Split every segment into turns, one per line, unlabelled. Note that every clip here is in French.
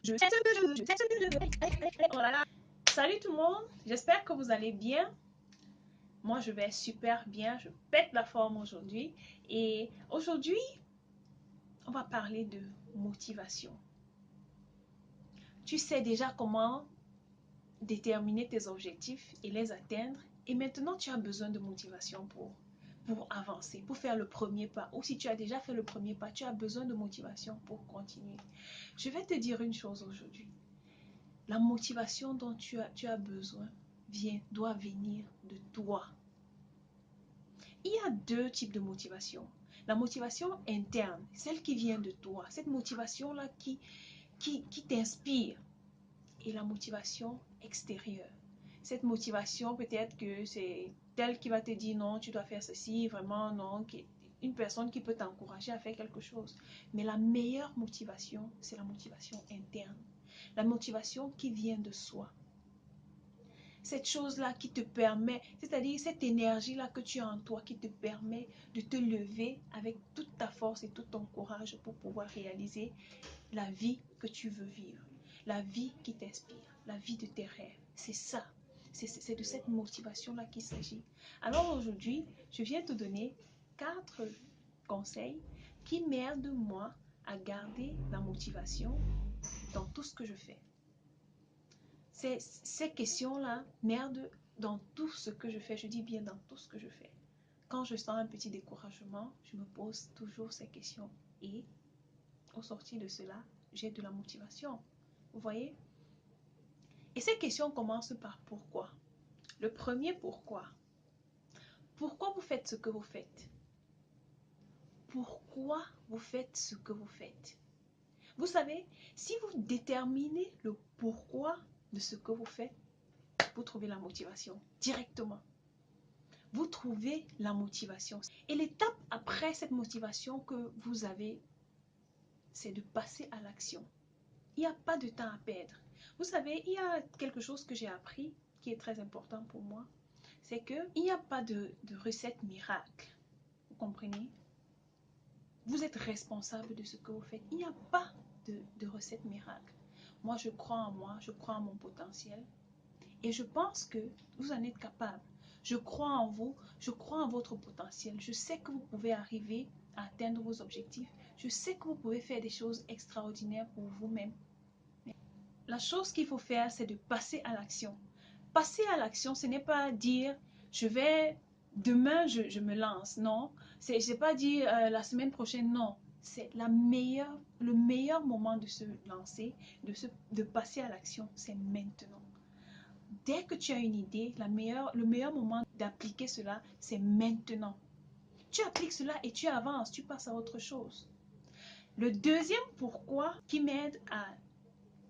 Oh là là. Salut tout le monde, j'espère que vous allez bien. Moi, je vais super bien, je pète la forme aujourd'hui. Et aujourd'hui, on va parler de motivation. Tu sais déjà comment déterminer tes objectifs et les atteindre. Et maintenant, tu as besoin de motivation pour avancer, pour faire le premier pas. Ou si tu as déjà fait le premier pas, tu as besoin de motivation pour continuer. Je vais te dire une chose aujourd'hui. La motivation dont tu as besoin doit venir de toi. Il y a deux types de motivation. La motivation interne, celle qui vient de toi, cette motivation-là qui t'inspire. Et la motivation extérieure. Cette motivation, peut-être que c'est telle qui va te dire non, tu dois faire ceci, vraiment non, une personne qui peut t'encourager à faire quelque chose. Mais la meilleure motivation, c'est la motivation interne. La motivation qui vient de soi. Cette chose-là qui te permet, c'est-à-dire cette énergie-là que tu as en toi qui te permet de te lever avec toute ta force et tout ton courage pour pouvoir réaliser la vie que tu veux vivre, la vie qui t'inspire, la vie de tes rêves. C'est ça, c'est de cette motivation-là qu'il s'agit. Alors aujourd'hui, je viens te donner 4 conseils qui m'aident moi à garder la motivation dans tout ce que je fais. Ces questions-là m'aident dans tout ce que je fais. Je dis bien dans tout ce que je fais. Quand je sens un petit découragement, je me pose toujours ces questions. Et au sortir de cela, j'ai de la motivation. Vous voyez? Et ces questions commencent par pourquoi. Le premier pourquoi. Pourquoi vous faites ce que vous faites? Pourquoi vous faites ce que vous faites? Vous savez, si vous déterminez le pourquoi de ce que vous faites, vous trouvez la motivation directement. Vous trouvez la motivation. Et l'étape après cette motivation que vous avez, c'est de passer à l'action. Il n'y a pas de temps à perdre. Vous savez, il y a quelque chose que j'ai appris qui est très important pour moi. C'est qu'il n'y a pas de recette miracle. Vous comprenez? Vous êtes responsable de ce que vous faites. Il n'y a pas de recette miracle. Moi, je crois en moi, je crois en mon potentiel. Et je pense que vous en êtes capable. Je crois en vous, je crois en votre potentiel. Je sais que vous pouvez arriver à atteindre vos objectifs. Je sais que vous pouvez faire des choses extraordinaires pour vous-même. La chose qu'il faut faire, c'est de passer à l'action. Passer à l'action, ce n'est pas dire demain je me lance. Non, c'est pas dire la semaine prochaine. Non, c'est le meilleur moment de se lancer, de passer à l'action, c'est maintenant. Dès que tu as une idée, le meilleur moment d'appliquer cela, c'est maintenant. Tu appliques cela et tu avances, tu passes à autre chose. Le deuxième pourquoi qui m'aide à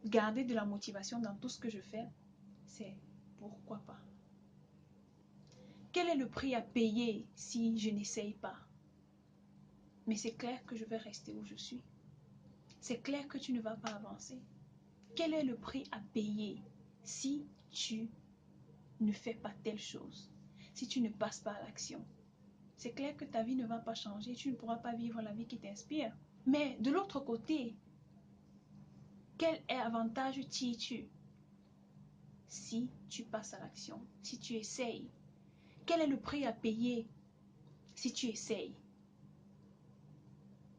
garder de la motivation dans tout ce que je fais, c'est pourquoi pas. Quel est le prix à payer si je n'essaye pas? Mais c'est clair que je vais rester où je suis. C'est clair que tu ne vas pas avancer. Quel est le prix à payer si tu ne fais pas telle chose? Si tu ne passes pas à l'action? C'est clair que ta vie ne va pas changer. Tu ne pourras pas vivre la vie qui t'inspire. Mais de l'autre côté, quel avantage tires-tu si tu passes à l'action, si tu essayes? Quel est le prix à payer si tu essayes?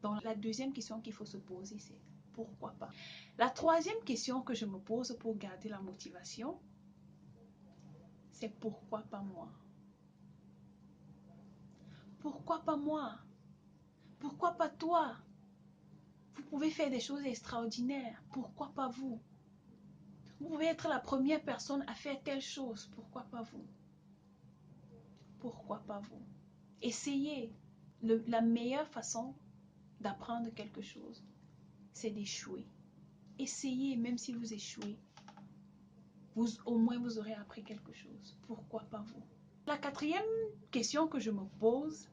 Donc la deuxième question qu'il faut se poser, c'est pourquoi pas? La troisième question que je me pose pour garder la motivation, c'est pourquoi pas moi? Pourquoi pas moi? Pourquoi pas toi? Vous pouvez faire des choses extraordinaires. Pourquoi pas vous? Vous pouvez être la première personne à faire telle chose. Pourquoi pas vous? Pourquoi pas vous? Essayez. La meilleure façon d'apprendre quelque chose, c'est d'échouer. Essayez, même si vous échouez. Au moins, vous aurez appris quelque chose. Pourquoi pas vous? La quatrième question que je me pose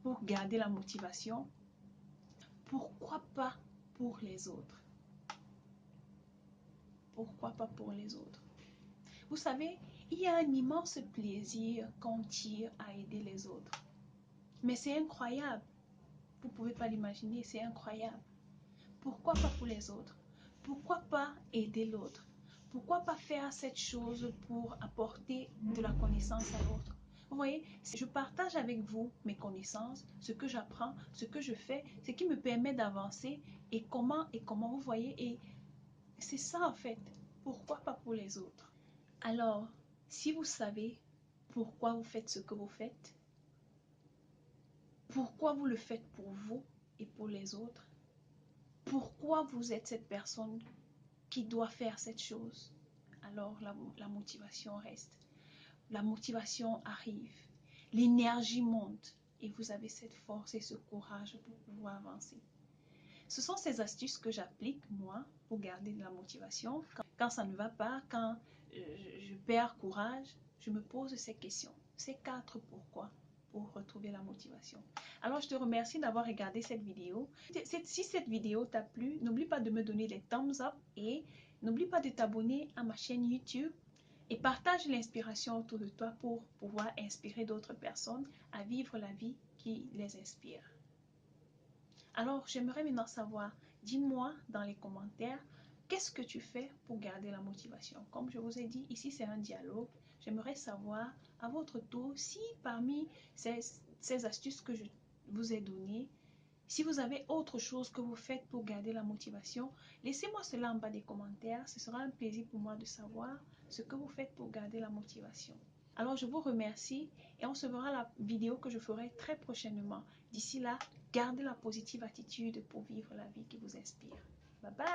pour garder la motivation, pourquoi pas pour les autres? Pourquoi pas pour les autres? Vous savez, il y a un immense plaisir qu'on tire à aider les autres. Mais c'est incroyable. Vous ne pouvez pas l'imaginer, c'est incroyable. Pourquoi pas pour les autres? pourquoi pas aider l'autre? Pourquoi pas faire cette chose pour apporter de la connaissance à l'autre? Vous voyez, je partage avec vous mes connaissances, ce que j'apprends, ce que je fais, ce qui me permet d'avancer et comment, vous voyez, et c'est ça en fait. Pourquoi pas pour les autres? Alors, si vous savez pourquoi vous faites ce que vous faites, pourquoi vous le faites pour vous et pour les autres, pourquoi vous êtes cette personne qui doit faire cette chose, alors la motivation reste. La motivation arrive, l'énergie monte et vous avez cette force et ce courage pour pouvoir avancer. Ce sont ces astuces que j'applique, moi, pour garder de la motivation. Quand ça ne va pas, quand je perds courage, je me pose ces questions, ces 4 pourquoi, pour retrouver la motivation. Alors, je te remercie d'avoir regardé cette vidéo. Si cette vidéo t'a plu, n'oublie pas de me donner des thumbs up et n'oublie pas de t'abonner à ma chaîne YouTube et partage l'inspiration autour de toi pour pouvoir inspirer d'autres personnes à vivre la vie qui les inspire. Alors, j'aimerais maintenant savoir, dis-moi dans les commentaires, qu'est-ce que tu fais pour garder la motivation? Comme je vous ai dit, ici c'est un dialogue. J'aimerais savoir à votre tour si parmi ces astuces que je vous ai données, si vous avez autre chose que vous faites pour garder la motivation, laissez-moi cela en bas des commentaires. Ce sera un plaisir pour moi de savoir ce que vous faites pour garder la motivation. Alors, je vous remercie et on se verra la vidéo que je ferai très prochainement. D'ici là, gardez la positive attitude pour vivre la vie qui vous inspire. Bye bye!